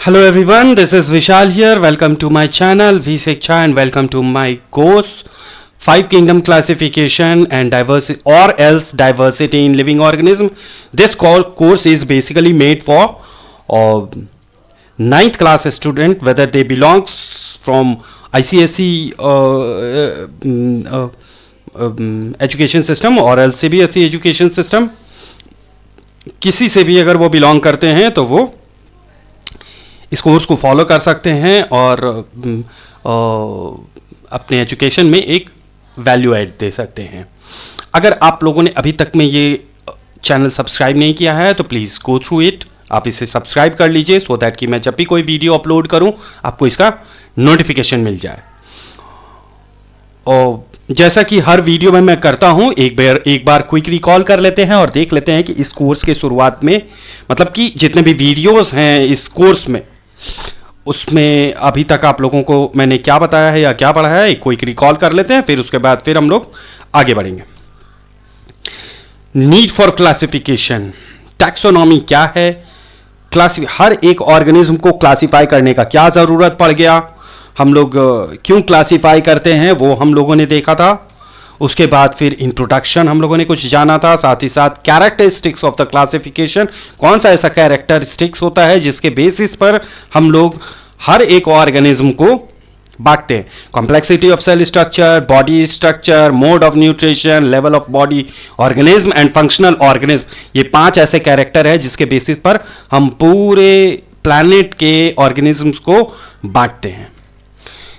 Hello everyone, this is Vishal here. Welcome to my channel V Shiksha and welcome to my course 5 Kingdom Classification and Diversity or else Diversity in Living Organism. This course is basically made for 9th class student, whether they belongs from ICSE education system or else CBSE education system. किसी से भी अगर वो belong करते हैं तो वो इस कोर्स को फॉलो कर सकते हैं और अपने एजुकेशन में एक वैल्यू ऐड दे सकते हैं। अगर आप लोगों ने अभी तक में ये चैनल सब्सक्राइब नहीं किया है तो प्लीज़ गो थ्रू इट, आप इसे सब्सक्राइब कर लीजिए सो दैट कि मैं जब भी कोई वीडियो अपलोड करूं आपको इसका नोटिफिकेशन मिल जाए। और जैसा कि हर वीडियो में मैं करता हूं, एक बार क्विक रिकॉल कर लेते हैं और देख लेते हैं कि इस कोर्स के शुरुआत में, मतलब कि जितने भी वीडियोस हैं इस कोर्स में, उसमें अभी तक आप लोगों को मैंने क्या बताया है या क्या पढ़ा है, एक क्विक रिकॉल कर लेते हैं, फिर उसके बाद फिर हम लोग आगे बढ़ेंगे। नीड फॉर क्लासिफिकेशन, टैक्सोनॉमी क्या है, हर एक ऑर्गेनिज्म को क्लासिफाई करने का क्या ज़रूरत पड़ गया, हम लोग क्यों क्लासिफाई करते हैं वो हम लोगों ने देखा था। उसके बाद फिर इंट्रोडक्शन हम लोगों ने कुछ जाना था, साथ ही साथ कैरेक्टरिस्टिक्स ऑफ द क्लासिफिकेशन, कौन सा ऐसा कैरेक्टरिस्टिक्स होता है जिसके बेसिस पर हम लोग हर एक ऑर्गेनिज्म को बांटते हैं। Complexity of cell structure, body structure, mode of nutrition, level of body organism and functional organism, ये 5 ऐसे कैरेक्टर है जिसके बेसिस पर हम पूरे प्लैनेट के ऑर्गेनिज्म्स को बांटते हैं।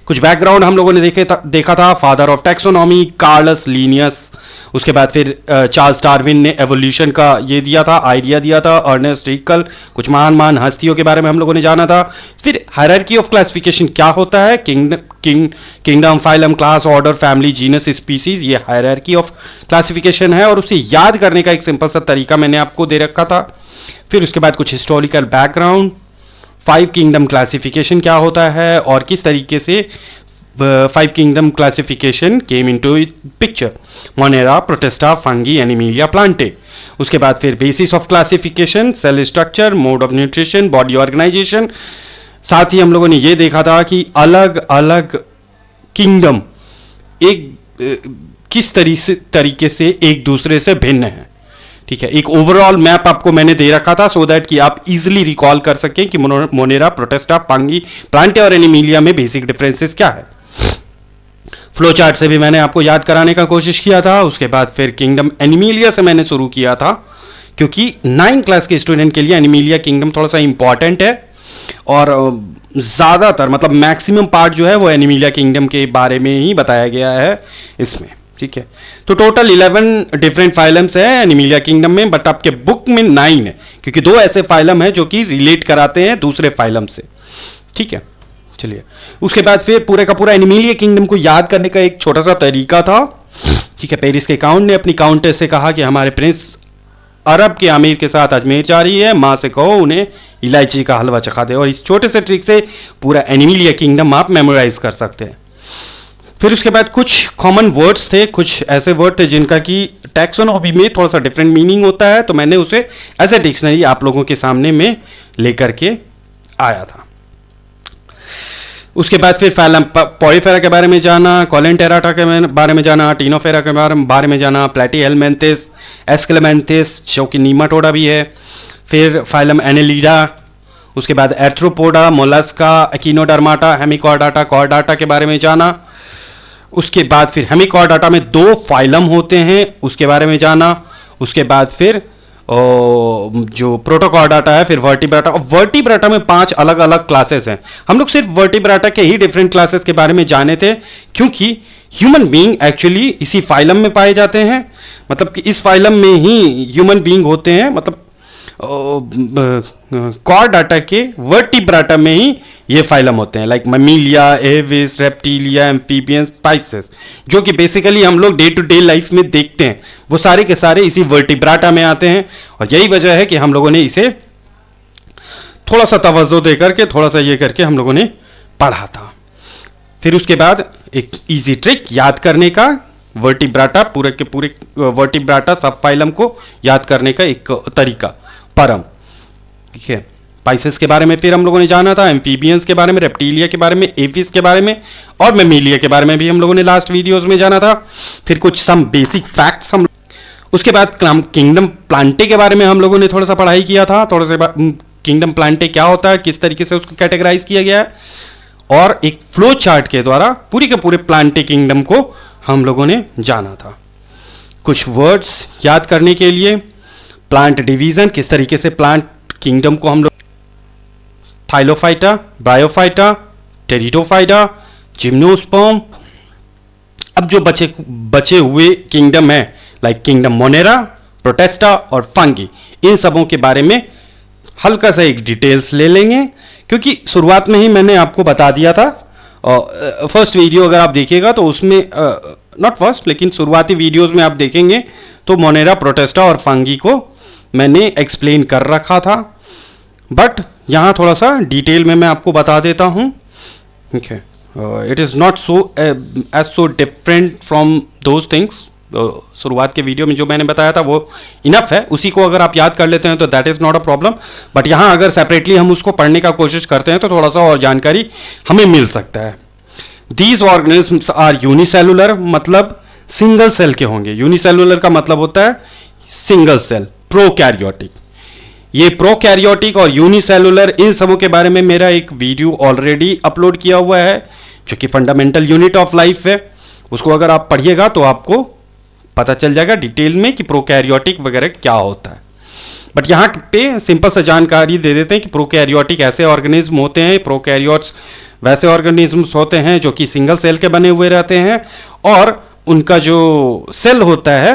कुछ बैकग्राउंड हम लोगों ने देखा था, father of taxonomy Carolus Linnaeus, उसके बाद फिर चार्ल्स डार्विन ने एवोल्यूशन का ये दिया था, आइडिया दिया था, अर्नेस्ट हैक्ल, कुछ महान हस्तियों के बारे में हम लोगों ने जाना था। फिर हायरार्की ऑफ क्लासिफिकेशन क्या होता है, kingdom, phylum, class, order, family, genus, species, ये हायरार्की ऑफ क्लासिफिकेशन है और उसे याद करने का एक सिंपल सा तरीका मैंने आपको दे रखा था। फिर उसके बाद कुछ हिस्टोरिकल बैकग्राउंड, 5 किंगडम क्लासिफिकेशन क्या होता है और किस तरीके से 5 kingdom classification came into picture, Monera, Protista, Fungi, Animalia, Plantae. उसके बाद फिर basis of classification, cell structure, mode of nutrition, body organisation. साथ ही हम लोगों ने ये देखा था कि अलग अलग किंगडम किस तरीके से एक दूसरे से भिन्न है। ठीक है, एक ओवरऑल मैप आपको मैंने दे रखा था सो दैट कि आप इजीली रिकॉल कर सकें कि मोनेरा, प्रोटिस्टा, फंगी, प्लांटे और एनिमिलिया में बेसिक डिफरेंसेस क्या है। फ्लो चार्ट से भी मैंने आपको याद कराने का कोशिश किया था। उसके बाद फिर किंगडम एनिमिलिया से मैंने शुरू किया था क्योंकि 9th क्लास के स्टूडेंट के लिए एनिमिलिया किंगडम थोड़ा सा इंपॉर्टेंट है और ज़्यादातर मतलब मैक्सिमम पार्ट जो है वो एनिमिलिया किंगडम के बारे में ही बताया गया है इसमें। ठीक है, तो टोटल 11 डिफरेंट फाइलम्स है एनिमिलिया किंगडम में, बट आपके बुक में 9 है क्योंकि 2 ऐसे फाइलम है जो कि रिलेट कराते हैं दूसरे फाइलम से। ठीक है, चलिए उसके बाद फिर पूरे का पूरा एनिमिलिया किंगडम को याद करने का एक छोटा सा तरीका था। ठीक है, पेरिस के काउंट ने अपनी काउंटेस से कहा कि हमारे प्रिंस अरब के आमिर के साथ अजमेर जा रही है, माँ से कहो उन्हें इलायची का हलवा चखा दे, और इस छोटे से ट्रिक से पूरा एनिमिलिया किंगडम आप मेमोराइज कर सकते हैं। फिर उसके बाद कुछ कॉमन वर्ड्स थे, कुछ ऐसे वर्ड थे जिनका कि टैक्सोनॉमी में थोड़ा सा डिफरेंट मीनिंग होता है, तो मैंने उसे एज ए डिक्शनरी आप लोगों के सामने में लेकर के आया था। उसके बाद फिर फाइलम पॉलीफेरा के बारे में जाना, कॉलेंटेराटा के बारे में जाना, टीनोफेरा के बारे में जाना, प्लेटीहेलमिंथिस, एस्क्लेमेंथिस जो कि नीमाटोडा भी है, फिर फाइलम एनेलिडा, उसके बाद एर्थ्रोपोडा, मोलस्का, एकिनोडर्माटा, हेमिकॉर्डाटा, कॉर्डाटा के बारे में जाना। उसके बाद फिर हेमिकॉर्डाटा में 2 फाइलम होते हैं उसके बारे में जाना। उसके बाद फिर जो प्रोटोकॉर्डाटा है, फिर वर्टिब्राटा, और वर्टिब्राटा में 5 अलग अलग क्लासेस हैं। हम लोग सिर्फ वर्टिब्राटा के ही डिफरेंट क्लासेस के बारे में जाने थे क्योंकि ह्यूमन बीइंग एक्चुअली इसी फाइलम में पाए जाते हैं, मतलब कि इस फाइलम में ही ह्यूमन बीइंग होते हैं, मतलब कॉर्डाटा के वर्टिब्राटा में ही ये फाइलम होते हैं, like Mammalia, Aves, Reptilia, amphibians, Pisces, जो कि बेसिकली हम लोग डे टू डे लाइफ में देखते हैं, वो सारे के सारे इसी वर्टिब्राटा में आते हैं। और यही वजह है कि हम लोगों ने इसे थोड़ा सा तवज्जो दे करके, थोड़ा सा ये करके हम लोगों ने पढ़ा था। फिर उसके बाद एक इजी ट्रिक याद करने का, वर्टिब्राटा पूरे के पूरे वर्टिब्राटा सब फाइलम को याद करने का एक तरीका, परम। ठीक है, स्पाइसेस के बारे में फिर हम लोगों ने जाना था, एम्फीबियंस के बारे में, रेप्टिलिया के बारे में, एफिस के बारे में और मेमिलिया के बारे में भी हम लोगों ने लास्ट वीडियोस में जाना था। फिर कुछ सम बेसिक फैक्ट्स हम, उसके बाद किंगडम प्लांटे के बारे में हम लोगों ने थोड़ा सा पढ़ाई किया था, थोड़ा सा किंगडम प्लांटे क्या होता है, किस तरीके से उसको कैटेगराइज किया गया है, और एक फ्लो चार्ट के द्वारा पूरी के पूरे प्लांटे किंगडम को हम लोगों ने जाना था। कुछ वर्ड्स याद करने के लिए, प्लांट डिवीजन, किस तरीके से प्लांट किंगडम को हम लोग थाइलोफाइटा, ब्रायोफाइटा, टेरिडोफाइटा, जिम्नोस्पर्म। अब जो बचे हुए किंगडम है लाइक किंगडम मोनेरा, प्रोटेस्टा और फंगी, इन सबों के बारे में हल्का सा एक डिटेल्स ले लेंगे, क्योंकि शुरुआत में ही मैंने आपको बता दिया था। फर्स्ट वीडियो अगर आप देखिएगा तो उसमें नॉट फर्स्ट लेकिन शुरुआती वीडियोस में आप देखेंगे तो मोनेरा, प्रोटेस्टा और फंगी को मैंने एक्सप्लेन कर रखा था, बट यहाँ थोड़ा सा डिटेल में मैं आपको बता देता हूँ। ठीक है, it is not so different from those things. शुरुआत के वीडियो में जो मैंने बताया था वो इनफ है, उसी को अगर आप याद कर लेते हैं तो that is not a problem. But यहाँ अगर सेपरेटली हम उसको पढ़ने का कोशिश करते हैं तो थोड़ा सा और जानकारी हमें मिल सकता है। दीज ऑर्गेनिज्म्स आर यूनिसेलुलर, मतलब सिंगल सेल के होंगे। यूनिसेलुलर का मतलब होता है सिंगल सेल, प्रोकैरियोटिक। ये प्रोकैरियोटिक और यूनिसेलुलर, इन सबों के बारे में मेरा एक वीडियो ऑलरेडी अपलोड किया हुआ है जो कि फंडामेंटल यूनिट ऑफ लाइफ है। उसको अगर आप पढ़िएगा तो आपको पता चल जाएगा डिटेल में कि प्रोकैरियोटिक वगैरह क्या होता है। बट यहाँ पे सिंपल सा जानकारी दे देते हैं कि प्रोकैरियोटिक ऐसे ऑर्गेनिज्म होते हैं, प्रोकैरियोट्स वैसे ऑर्गेनिज्म्स होते हैं जो कि सिंगल सेल के बने हुए रहते हैं, और उनका जो सेल होता है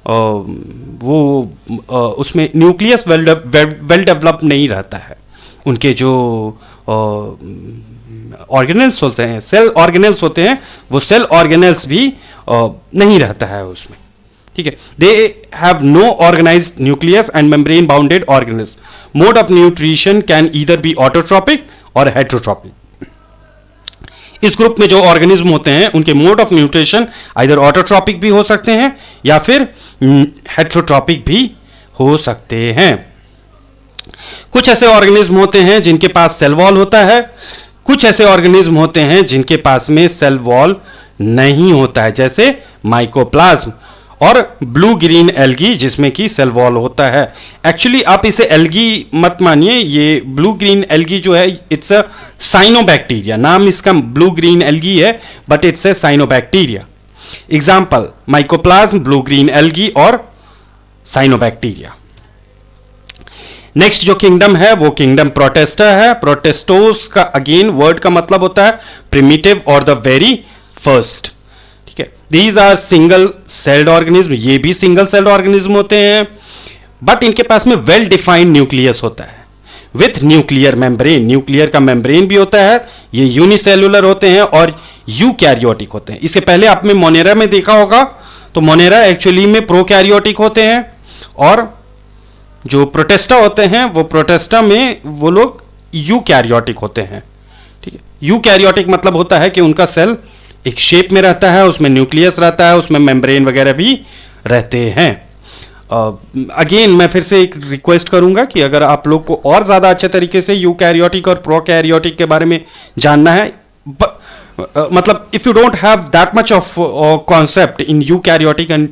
वो उसमें न्यूक्लियस वेल डेवलप नहीं रहता है। उनके जो ऑर्गेनेल्स होते हैं, सेल ऑर्गेनेल्स होते हैं, वो सेल ऑर्गेनेल्स भी नहीं रहता है उसमें। ठीक है, they have no organised nucleus and membrane bounded organelles. Mode of nutrition can either be autotrophic और हेट्रोट्रॉपिक। इस ग्रुप में जो ऑर्गेनिज्म होते हैं उनके mode of nutrition either autotrophic भी हो सकते हैं या फिर हेट्रोट्रॉपिक भी हो सकते हैं। कुछ ऐसे ऑर्गेनिज्म होते हैं जिनके पास सेल वॉल होता है, कुछ ऐसे ऑर्गेनिज्म होते हैं जिनके पास में सेल वॉल नहीं होता है, जैसे माइकोप्लाज्म और ब्लू ग्रीन एल्गी जिसमें कि सेल वॉल होता है। एक्चुअली आप इसे एल्गी मत मानिए, ये ब्लू ग्रीन एल्गी जो है इट्स अ साइनोबैक्टीरिया। नाम इसका ब्लू ग्रीन एल्गी है but it's a cyanobacteria. Example mycoplasma, blue green algae और साइनोबैक्टीरिया। नेक्स्ट जो किंगडम है वो किंगडम प्रोटेस्टा है। प्रोटेस्टोस का अगेन वर्ड का मतलब होता है प्रिमिटिव और द वेरी फर्स्ट। ठीक है, these are single celled organism, ये भी सिंगल सेल्ड ऑर्गेनिज्म होते हैं, बट इनके पास में वेल डिफाइंड न्यूक्लियस होता है विथ न्यूक्लियर मेम्ब्रेन। न्यूक्लियर का मेम्ब्रेन भी होता है। ये यूनिसेलुलर होते हैं और यूकैरियोटिक होते हैं। इसके पहले आपने मोनेरा में देखा होगा, तो मोनेरा एक्चुअली में प्रोकैरियोटिक होते हैं, और जो प्रोटेस्टा होते हैं वो प्रोटेस्टा में वो लोग यूकैरियोटिक होते हैं। ठीक है, यूकैरियोटिक मतलब होता है कि उनका सेल एक शेप में रहता है, उसमें न्यूक्लियस रहता है, उसमें मेम्ब्रेन वगैरह भी रहते हैं। अगेन मैं फिर से एक रिक्वेस्ट करूंगा कि अगर आप लोग को और ज़्यादा अच्छे तरीके से यूकैरियोटिक और प्रोकैरियोटिक के बारे में जानना है, मतलब if you don't have that much of concept in eukaryotic and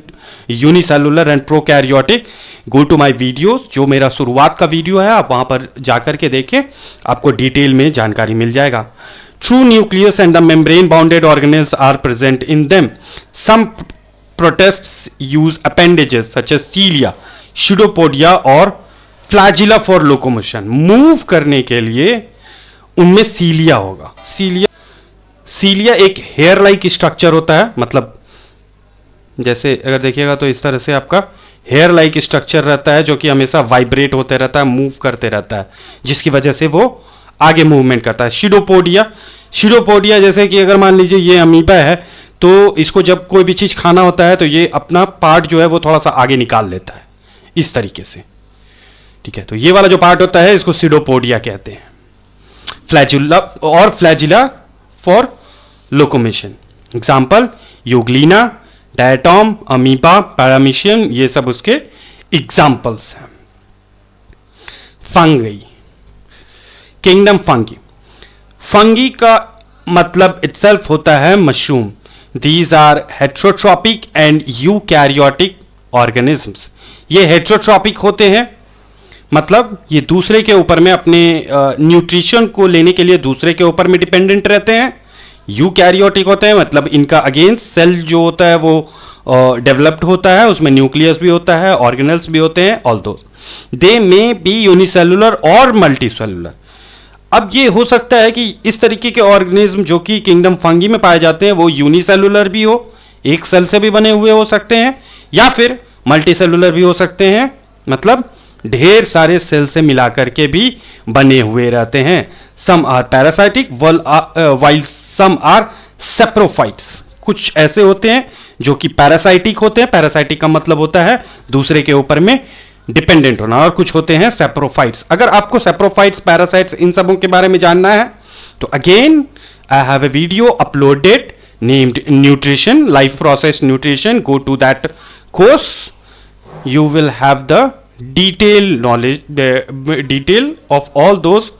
unicellular and prokaryotic, go to my videos. जो मेरा शुरुआत का वीडियो है आप वहां पर जाकर के देखें, आपको डिटेल में जानकारी मिल जाएगा। True nucleus and the membrane bounded organelles are present in them. Some protists use appendages such as cilia, pseudopodia और फ्लैजिला फॉर लोकोमोशन। मूव करने के लिए उनमें सीलिया होगा। सीलिया एक हेयर लाइक स्ट्रक्चर होता है, मतलब जैसे अगर देखिएगा तो इस तरह से आपका हेयर लाइक स्ट्रक्चर रहता है जो कि हमेशा वाइब्रेट होते रहता है, मूव करते रहता है, जिसकी वजह से वो आगे मूवमेंट करता है। शिडोपोडिया जैसे कि अगर मान लीजिए ये अमीबा है, तो इसको जब कोई भी चीज़ खाना होता है तो ये अपना पार्ट जो है वो थोड़ा सा आगे निकाल लेता है इस तरीके से। ठीक है, तो ये वाला जो पार्ट होता है इसको शिडोपोडिया कहते हैं। Flagella for locomotion. Example Euglena, diatom, amoeba, paramecium, ये सब उसके एग्जाम्पल्स हैं। Fungi, kingdom fungi. फंगी का मतलब इटसेल्फ होता है mushroom. These are heterotrophic and eukaryotic organisms. ये हेट्रोट्रॉपिक होते हैं, मतलब ये दूसरे के ऊपर में अपने न्यूट्रिशन को लेने के लिए दूसरे के ऊपर में डिपेंडेंट रहते हैं। यूकैरियोटिक होते हैं, मतलब इनका अगेंस्ट सेल जो होता है वो डेवलप्ड होता है, उसमें न्यूक्लियस भी होता है, ऑर्गेनल्स भी होते हैं, all those they may be unicellular और मल्टीसेलुलर। अब ये हो सकता है कि इस तरीके के ऑर्गेनिज्म जो कि किंगडम फंगी में पाए जाते हैं वो यूनिसेलुलर भी हो, एक सेल से भी बने हुए हो सकते हैं, या फिर मल्टीसेलुलर भी हो सकते हैं, मतलब ढेर सारे सेल से मिलाकर के भी बने हुए रहते हैं। Some are parasitic while some are saprophytes. कुछ ऐसे होते हैं जो कि पैरासाइटिक होते हैं, पैरासाइटिक का मतलब होता है दूसरे के ऊपर में डिपेंडेंट होना, और कुछ होते हैं सेप्रोफाइट्स। अगर आपको सेप्रोफाइट्स, पैरासाइट्स इन सबों के बारे में जानना है तो again I have a video uploaded named nutrition, life process nutrition. Go to that course, you will have the detailed knowledge, the detail of all those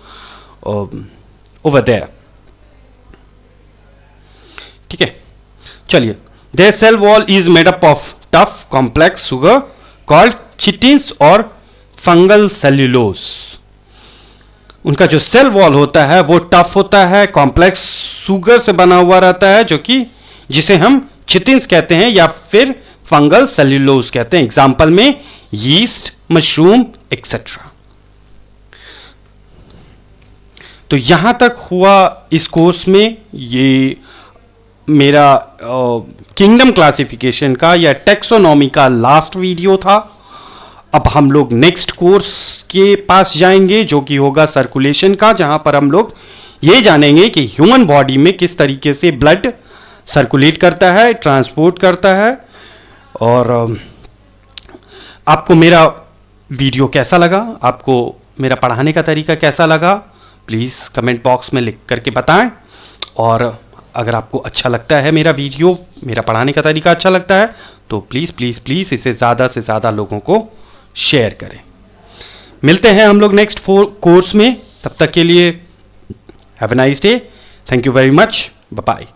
over there. ठीक है, चलिए। their cell wall is made up of tough complex sugar called chitins और fungal cellulose। उनका जो cell wall होता है वो tough होता है, कॉम्प्लेक्स सुगर से बना हुआ रहता है, जो कि जिसे हम चिटिन्स कहते हैं या फिर फंगल सेल्यूलोज कहते हैं। एग्जाम्पल में यीस्ट, मशरूम एक्सेट्रा। तो यहां तक हुआ इस कोर्स में ये मेरा किंगडम क्लासिफिकेशन का या टेक्सोनॉमी का लास्ट वीडियो था। अब हम लोग नेक्स्ट कोर्स के पास जाएंगे जो कि होगा सर्कुलेशन का, जहां पर हम लोग ये जानेंगे कि ह्यूमन बॉडी में किस तरीके से ब्लड सर्कुलेट करता है, ट्रांसपोर्ट करता है। और आपको मेरा वीडियो कैसा लगा, आपको मेरा पढ़ाने का तरीका कैसा लगा, प्लीज़ कमेंट बॉक्स में लिख करके बताएं। और अगर आपको अच्छा लगता है मेरा वीडियो, मेरा पढ़ाने का तरीका अच्छा लगता है, तो प्लीज़ प्लीज़ प्लीज़ इसे ज़्यादा से ज़्यादा लोगों को शेयर करें। मिलते हैं हम लोग नेक्स्ट कोर्स में, तब तक के लिए have a nice day. Thank you very much, bye bye.